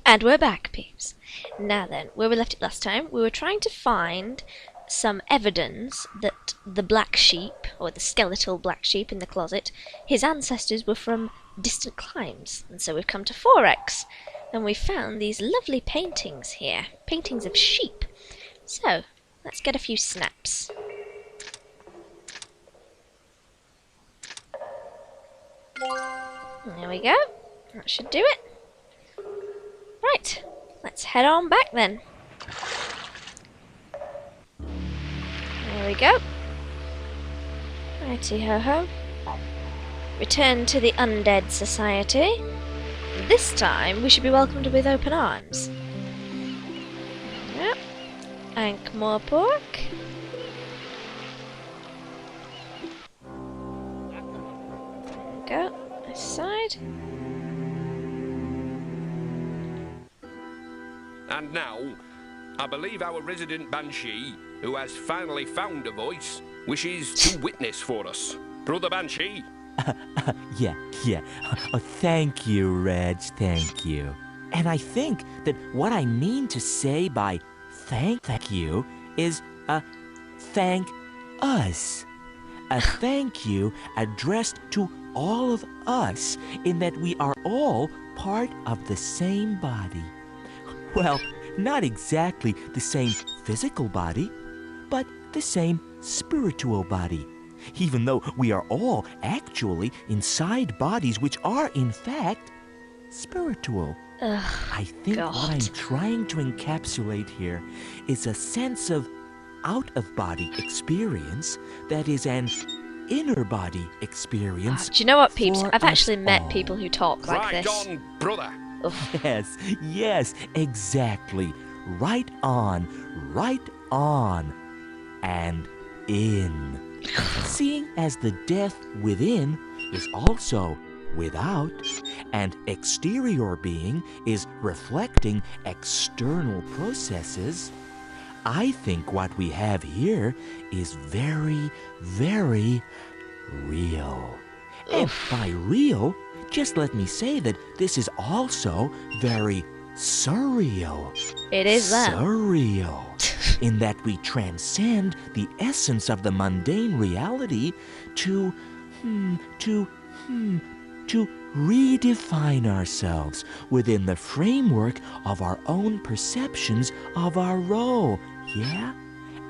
And we're back, peeps. Now then, where we left it last time, we were trying to find some evidence that the black sheep, or the skeletal black sheep in the closet, his ancestors were from distant climes. And so we've come to Forex, and we found these lovely paintings here. Paintings of sheep. So, let's get a few snaps. There we go. That should do it. Right, let's head on back then. There we go. Righty ho ho. Return to the Undead Society. This time we should be welcomed with open arms. Yep. Ankh-Morpork. There we go. This side. And now, I believe our resident Banshee, who has finally found a voice, wishes to witness for us. Brother Banshee? Yeah. Oh, thank you, Reg, thank you. And I think that what I mean to say by thank you is, thank us. A thank you addressed to all of us, in that we are all part of the same body. Well, not exactly the same physical body, but the same spiritual body. Even though we are all actually inside bodies which are, in fact, spiritual. I think what I'm trying to encapsulate here is a sense of out-of-body experience that is an inner-body experience. Do you know what, peeps? I've actually met people who talk like this. Right on, brother. Yes, exactly. Right on, and in. Seeing as the death within is also without, and exterior being is reflecting external processes, I think what we have here is very, very real. And by real, just let me say that this is also very surreal. It is that. Surreal. In that we transcend the essence of the mundane reality to redefine ourselves within the framework of our own perceptions of our role. Yeah?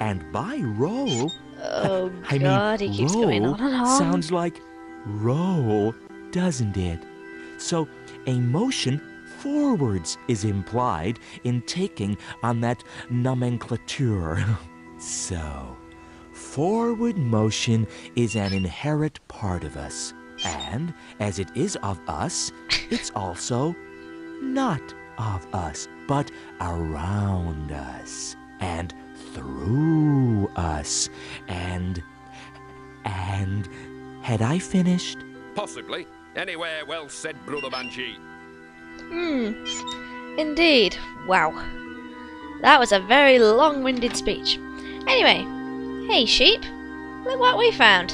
And by role, I mean, he keeps going on and on. Sounds like roll, doesn't it? So, a motion forwards is implied in taking on that nomenclature. So, forward motion is an inherent part of us. And, as it is of us, it's also not of us, but around us, and through us, and had I finished? Possibly. Anywhere well said, Brother Banshee. Indeed. Wow. That was a very long-winded speech. Anyway, hey sheep, look what we found.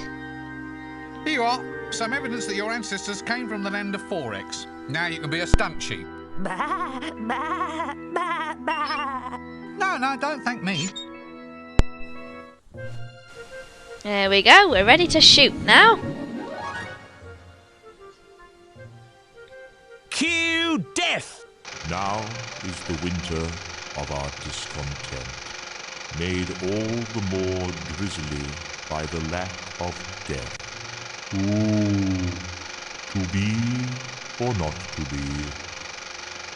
Here you are. Some evidence that your ancestors came from the land of Forex. Now you can be a stunt sheep. No, don't thank me. There we go, we're ready to shoot now. Cue death! Now is the winter of our discontent, made all the more grisly by the lack of death. Ooh, to be or not to be?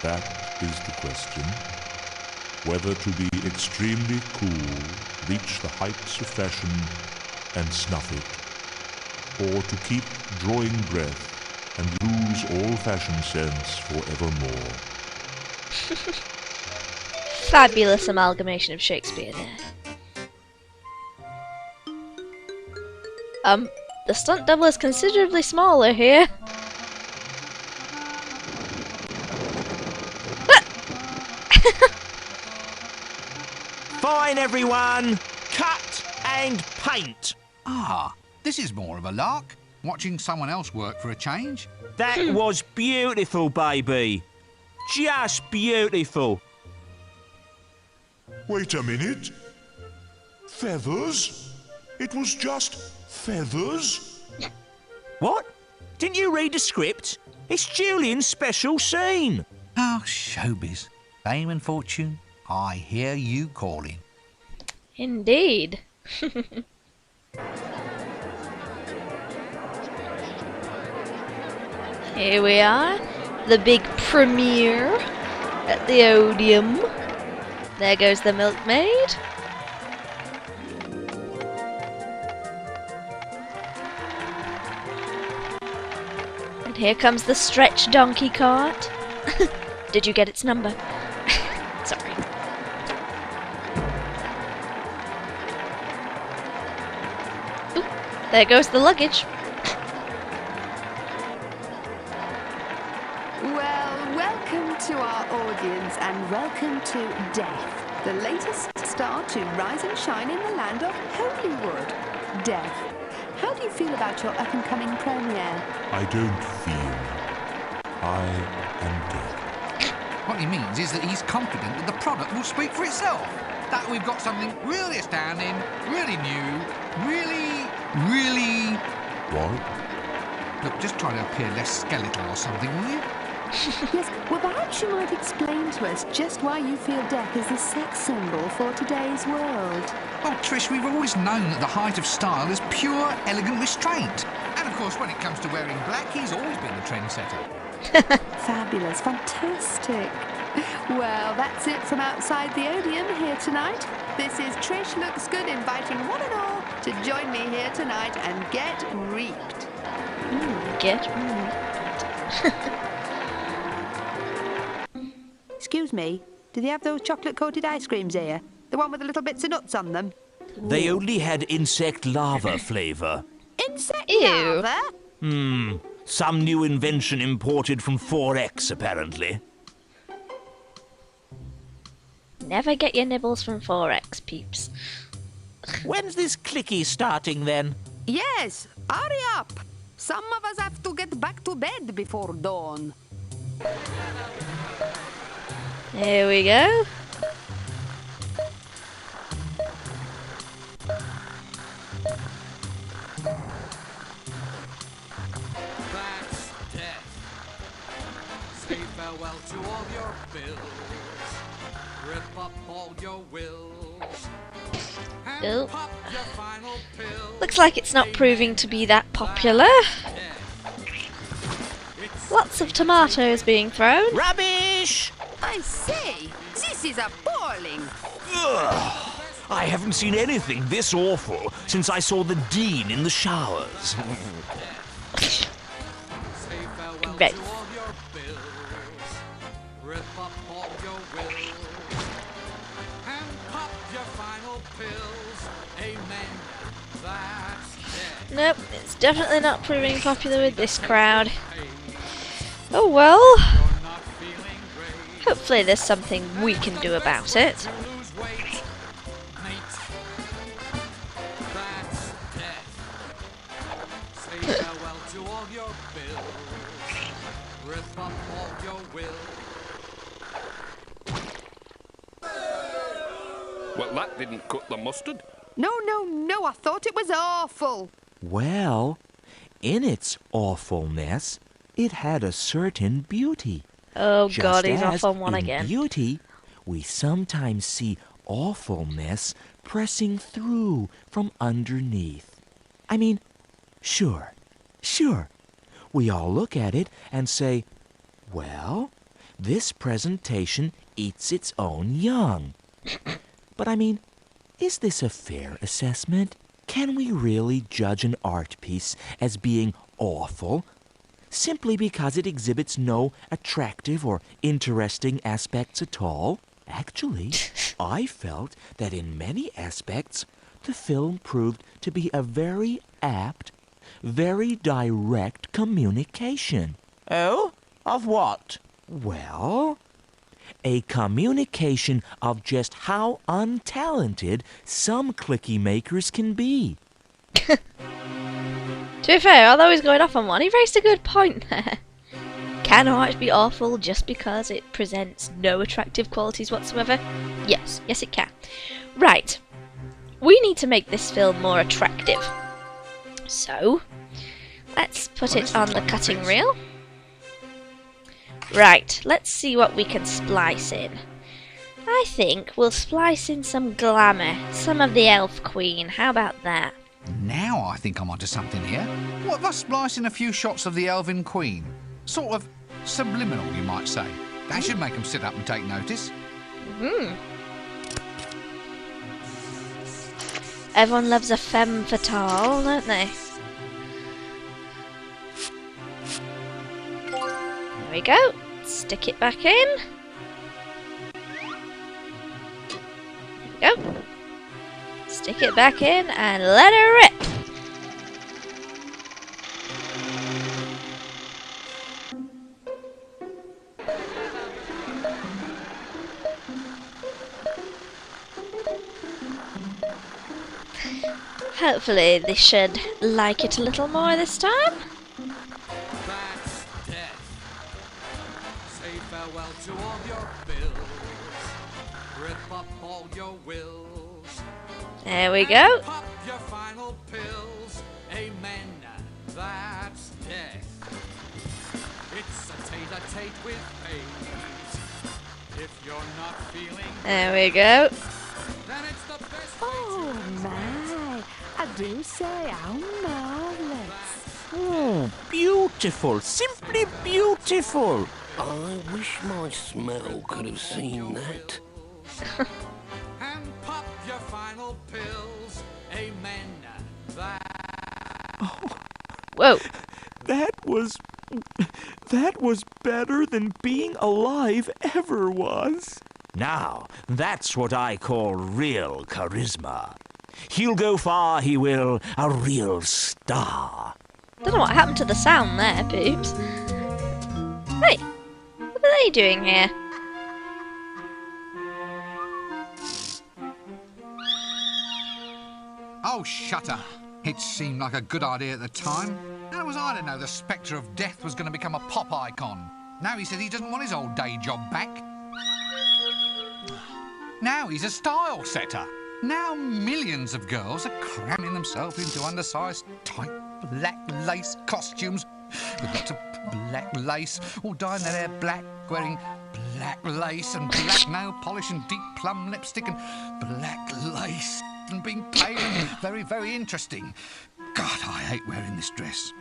That is the question. Whether to be extremely cool, reach the heights of fashion, and snuff it, or to keep drawing breath and lose all fashion sense forevermore. Fabulous amalgamation of Shakespeare there. The stunt double is considerably smaller here. Fine, everyone! Cut and paint! Ah, this is more of a lark. Watching someone else work for a change. That was beautiful, baby. Just beautiful. Wait a minute. Feathers? It was just feathers? What? Didn't you read the script? It's Julian's special scene. Oh, showbiz. Fame and fortune, I hear you calling. Indeed. Here we are, the big premiere at the Odeum. There goes the milkmaid. And here comes the stretch donkey cart. Did you get its number? Sorry. Oop, there goes the luggage. Well, welcome to our audience and welcome to Death, the latest star to rise and shine in the land of Hollywood. Death, how do you feel about your up-and-coming premiere? I don't feel. I am dead. What he means is that he's confident that the product will speak for itself. That we've got something really astounding, really new, really... What? Look, just try to appear less skeletal or something, will you? Yes, well, perhaps you might explain to us just why you feel death is the sex symbol for today's world. Well, Trish, we've always known that the height of style is pure, elegant restraint. And, of course, when it comes to wearing black, he's always been the trendsetter. Fabulous, fantastic. Well, that's it from outside the Odeum here tonight. This is Trish Looks Good inviting one and all to join me here tonight and get reaped. Get reaped. Excuse me, do they have those chocolate-coated ice creams here? The one with the little bits of nuts on them? They only had insect larva flavour. Insect Ew. larva? Some new invention imported from Forex, apparently. Never get your nibbles from Forex, peeps. When's this clicky starting, then? Yes, hurry up. Some of us have to get back to bed before dawn. Here we go. That's death. Say farewell to all your bills. Rip up all your wills. And Oh. pop your final pill. Looks like it's not proving to be that popular. Lots of tomatoes being thrown. Rubbish! I say, this is appalling. Ugh. I haven't seen anything this awful since I saw the Dean in the showers. Say farewell Right. to all your bills. Rip up all your wills. And pop your final pills. Amen. That's death. Nope, it's definitely not proving popular with this crowd. Oh well. You're not feeling great. Hopefully there's something we can do about it. To lose weight, mate. That's death. Say farewell to all your bills. Rip up all your wills. Well, that didn't cut the mustard. No, I thought it was awful. Well, in its awfulness, it had a certain beauty. Oh Just god, he's as off on one in again. beauty, we sometimes see awfulness pressing through from underneath. I mean, sure. We all look at it and say, well, this presentation eats its own young. But I mean, is this a fair assessment? Can we really judge an art piece as being awful simply because it exhibits no attractive or interesting aspects at all? Actually, I felt that in many aspects, the film proved to be a very apt, very direct communication. Oh? Of what? Well, a communication of just how untalented some clicky makers can be. To be fair, although he's going off on one, he raised a good point there. Can art be awful just because it presents no attractive qualities whatsoever? Yes, yes it can. Right, we need to make this film more attractive. So, let's put it on the cutting reel. Right, let's see what we can splice in. I think we'll splice in some glamour, some of the Elf Queen. How about that? Now I think I'm onto something here. What if I splice in a few shots of the Elven Queen? Sort of subliminal, you might say. That should make them sit up and take notice. Everyone loves a femme fatale, don't they? There we go. Stick it back in. There we go. Stick it back in and let her rip. Hopefully they should like it a little more this time. That's death. Say farewell to all your bills. Rip up all your wills. There we go. Pop your final pills. Amen. That's death. It's a tete-a-tete with fate. If you're not feeling There we go. then it's the best Oh my, I do say how marvellous. Oh, beautiful. Simply beautiful. I wish my smell could have seen that. and pop your final pills. Amen. Whoa. That was better than being alive ever was. Now, that's what I call real charisma. He'll go far, he will, a real star. Don't know what happened to the sound there, Poops. Hey, what are they doing here? Oh, shut up. It seemed like a good idea at the time. How was I to know the spectre of death was going to become a pop icon? Now he says he doesn't want his old day job back. Now he's a style setter. Now millions of girls are cramming themselves into undersized, tight, black lace costumes with lots of black lace, all dyeing their hair black, wearing black lace and black nail polish and deep plum lipstick and black lace and being pale and very, very interesting. God, I hate wearing this dress.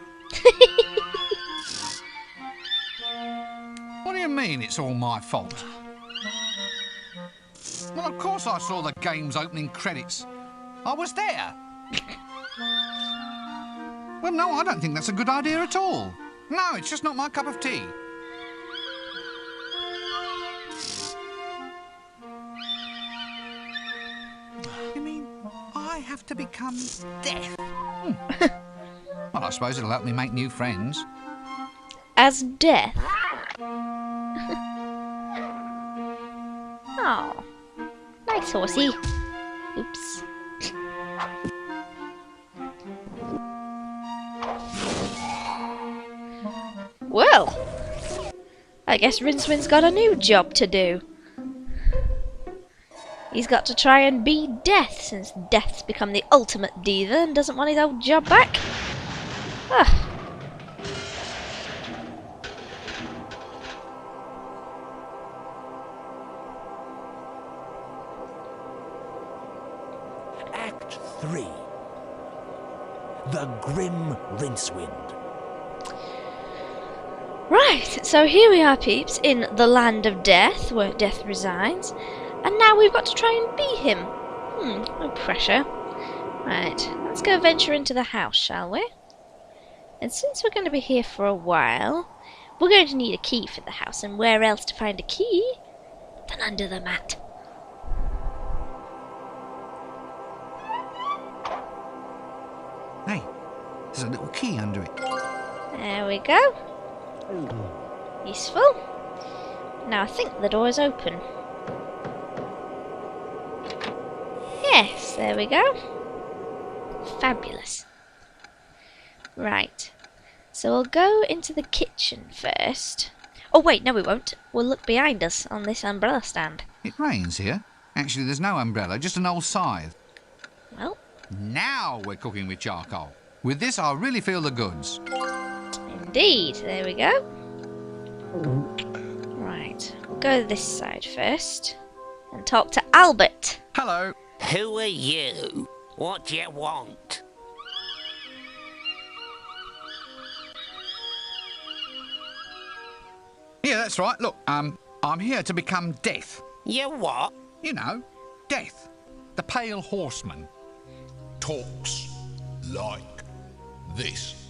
What do you mean it's all my fault? Well, of course I saw the game's opening credits. I was there. Well, no, I don't think that's a good idea at all. No, it's just not my cup of tea. You mean I have to become deaf? Well, I suppose it'll help me make new friends. As death. Oh, nice horsey. Oops. Well, I guess Rincewind's got a new job to do. He's got to try and be Death, since Death's become the ultimate diva and doesn't want his old job back. Ah. Act 3. The Grim Rincewind. Right, so here we are, peeps, in the land of death, where death resides, and now we've got to try and be him. No pressure. Right, let's go venture into the house, shall we? And since we're going to be here for a while, we're going to need a key for the house, and where else to find a key than under the mat? Hey, there's a little key under it. There we go. Useful. Now I think the door is open. Yes, there we go. Fabulous. Right, so we'll go into the kitchen first. Oh wait, no we won't. We'll look behind us on this umbrella stand. It rains here. Actually, there's no umbrella, just an old scythe. Well, Now we're cooking with charcoal. With this, I really feel the goods. indeed. There we go. Right, we'll go this side first and talk to Albert. Hello. Who are you? What do you want? Yeah, that's right. Look, I'm here to become Death. You what? You know, Death. The Pale Horseman. Talks like this.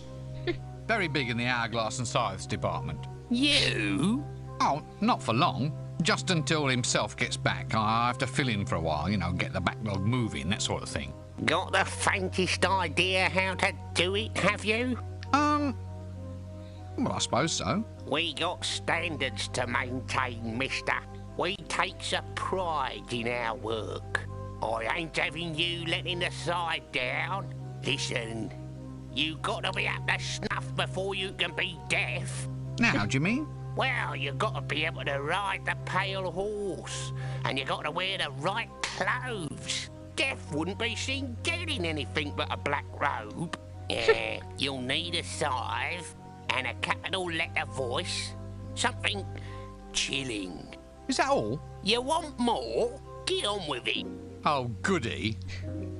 Very big in the hourglass and scythes department. You? Oh, not for long. Just until himself gets back. I have to fill in for a while, you know, get the backlog moving, that sort of thing. Got the faintest idea how to do it, have you? Well, I suppose so. We got standards to maintain, mister. We takes a pride in our work. I ain't having you letting the side down. Listen, you got to be up to snuff before you can be deaf. Now, how do you mean? Well, you got to be able to ride the pale horse, and you got to wear the right clothes. Deaf wouldn't be seen getting anything but a black robe. Yeah, you'll need a scythe and a capital letter voice. Something chilling. Is that all? You want more? Get on with it. Oh, goody.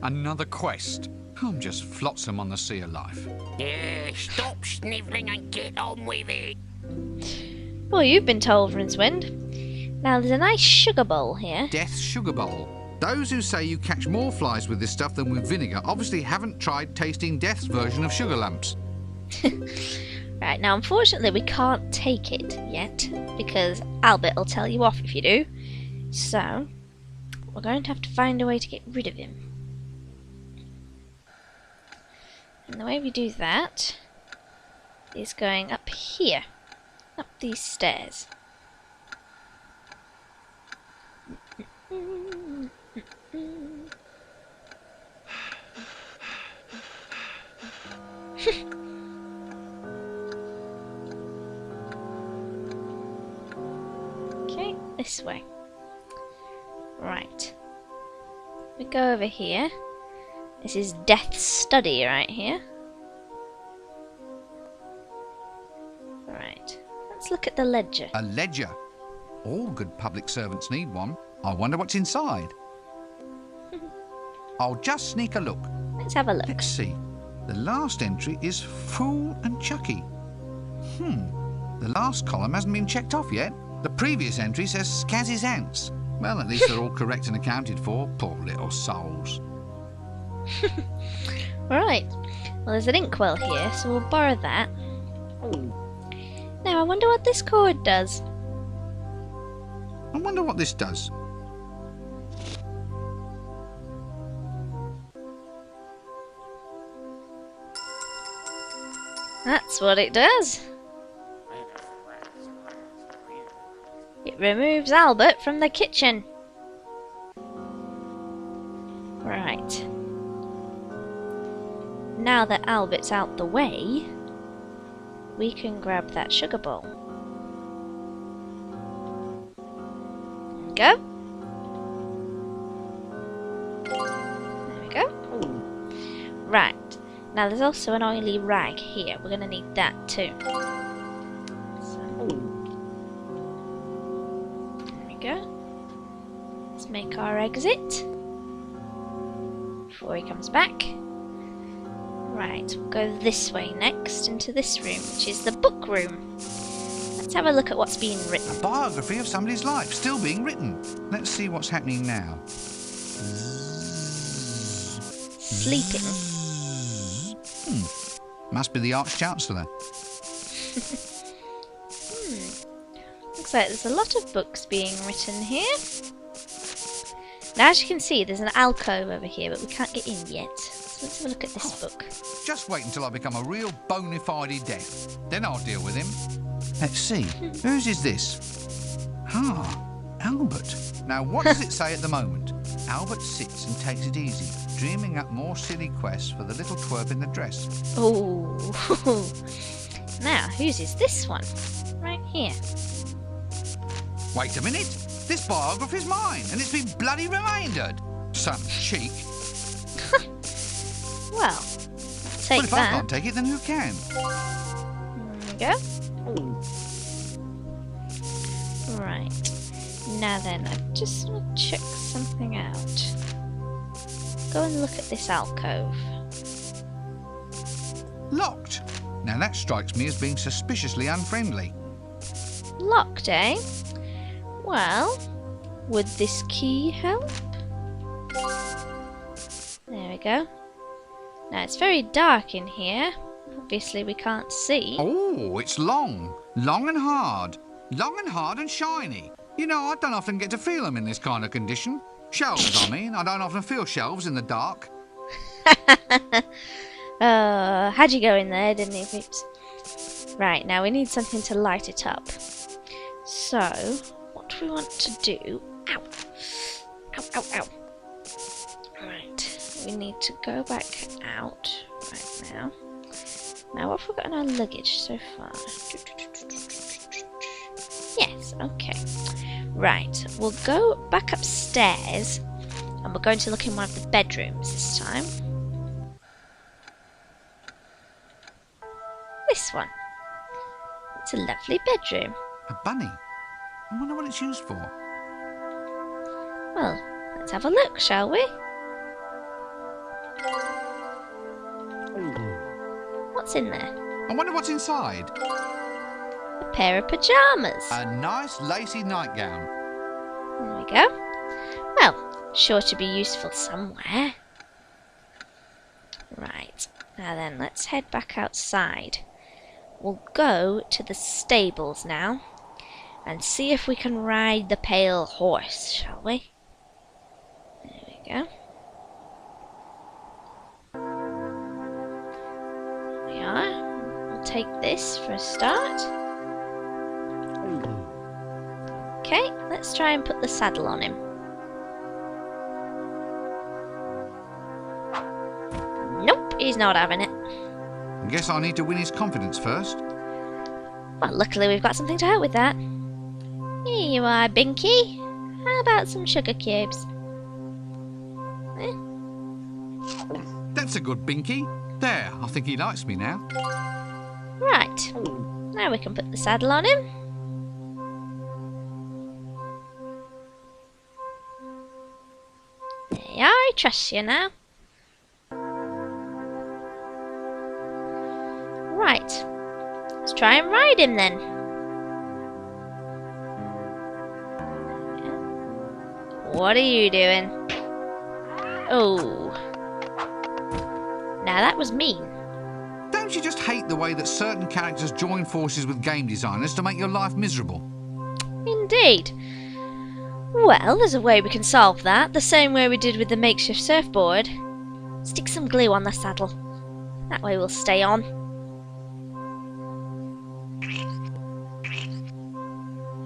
Another quest. I'm just flotsam on the sea of life. Yeah, stop snivelling and get on with it. Well, you've been told, Rincewind. Now, there's a nice sugar bowl here. Death's Sugar Bowl. Those who say you catch more flies with this stuff than with vinegar obviously haven't tried tasting Death's version of sugar lumps. Right, now, unfortunately, we can't take it yet, because Albert will tell you off if you do. So, we're going to have to find a way to get rid of him. And the way we do that is going up here, up these stairs. Okay, this way. Right. We go over here. This is Death's study right here. Right. Let's look at the ledger. A ledger. All good public servants need one. I wonder what's inside. I'll just sneak a look. Let's have a look. Let's see. The last entry is Fool and Chucky. The last column hasn't been checked off yet. The previous entry says Scazzy's ants. Well, at least they're all correct and accounted for. Poor little souls. Right. Well, there's an inkwell here, so we'll borrow that. Now, I wonder what this cord does. I wonder what this does. That's what it does. It removes Albert from the kitchen. Right. Now that Albert's out the way, we can grab that sugar bowl. Go. There we go. Right. Now there's also an oily rag here. We're going to need that too. So, there we go. Let's make our exit before he comes back. Right, we'll go this way next into this room, which is the book room. Let's have a look at what's being written. A biography of somebody's life, still being written. Let's see what's happening now. Sleeping. Must be the Arch-Chancellor. Looks like there's a lot of books being written here. Now, as you can see, there's an alcove over here, but we can't get in yet. So let's have a look at this book. Just wait until I become a real bona fide death. Then I'll deal with him. Let's see. Whose is this? Albert. Now, what does it say at the moment? Albert sits and takes it easy, dreaming up more silly quests for the little twerp in the dress. Oh. Now, whose is this one? Right here. Wait a minute. This biography's mine, and it's been bloody remaindered. Some cheek. Well, take Well, if I that. can't take it, then who can? There we go. Right. Now then, I just want to check something out. Go and look at this alcove. Locked. Now that strikes me as being suspiciously unfriendly. Locked, eh? Well, would this key help? There we go. Now it's very dark in here. Obviously we can't see. Oh, it's long. Long and hard. Long and hard and shiny. You know, I don't often get to feel them in this kind of condition. Shelves, I mean. I don't often feel shelves in the dark. Had you go in there, didn't you, peeps? Right, now we need something to light it up. So, what do we want to do? Ow! Ow, ow, ow. Right, we need to go back out right now. Now, what have we got in our luggage so far? Yes, okay. Right, we'll go back upstairs and we're going to look in one of the bedrooms this time. This one. It's a lovely bedroom. A bunny. I wonder what it's used for. Well, let's have a look, shall we? What's in there? I wonder what's inside. A pair of pyjamas. A nice lacy nightgown. There we go. Well, sure to be useful somewhere. Right, now then, let's head back outside. We'll go to the stables now and see if we can ride the pale horse, shall we? There we go. There we are. We'll take this for a start. Okay, let's try and put the saddle on him. Nope, he's not having it. I guess I need to win his confidence first. Well, luckily we've got something to help with that. Here you are, Binky. How about some sugar cubes? That's a good binky. There, I think he likes me now. Right, now we can put the saddle on him. There you are, I trust you now. Right, let's try and ride him then. What are you doing? Oh. Now that was mean. Don't you just hate the way that certain characters join forces with game designers to make your life miserable? Indeed. Well, there's a way we can solve that, the same way we did with the makeshift surfboard. Stick some glue on the saddle. That way we'll stay on.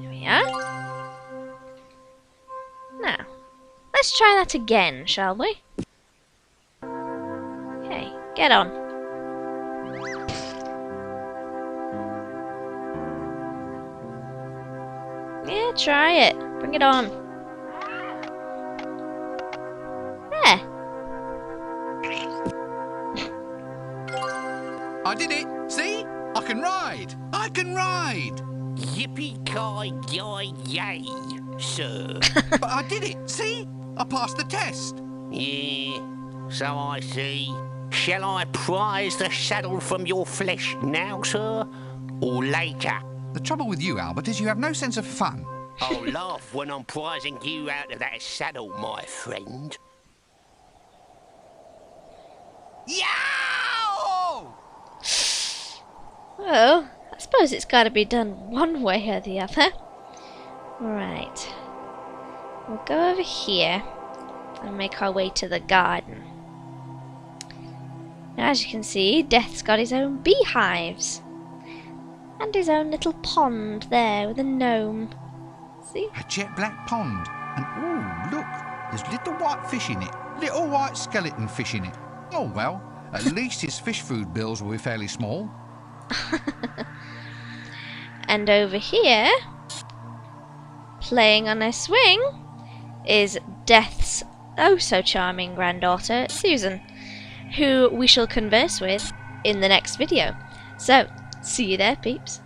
There we are. Now, let's try that again, shall we? Okay, get on. Yeah, try it. Bring it on. There. I did it! See? I can ride! I can ride! Yippee-ki-yay, sir. But I did it! See? I passed the test! Yeah, so I see. Shall I prize the saddle from your flesh now, sir? Or later? The trouble with you, Albert, is you have no sense of fun. I'll laugh when I'm prizing you out of that saddle, my friend. Yow! Well, I suppose it's got to be done one way or the other. Right. We'll go over here and make our way to the garden. Now, as you can see, Death's got his own beehives. And his own little pond there with a gnome. See? A jet black pond. And ooh, look, there's little white fish in it. Little white skeleton fish in it. Oh well, at least his fish food bills will be fairly small. And over here, playing on a swing is Death's oh so charming granddaughter, Susan, who we shall converse with in the next video. So, see you there, peeps.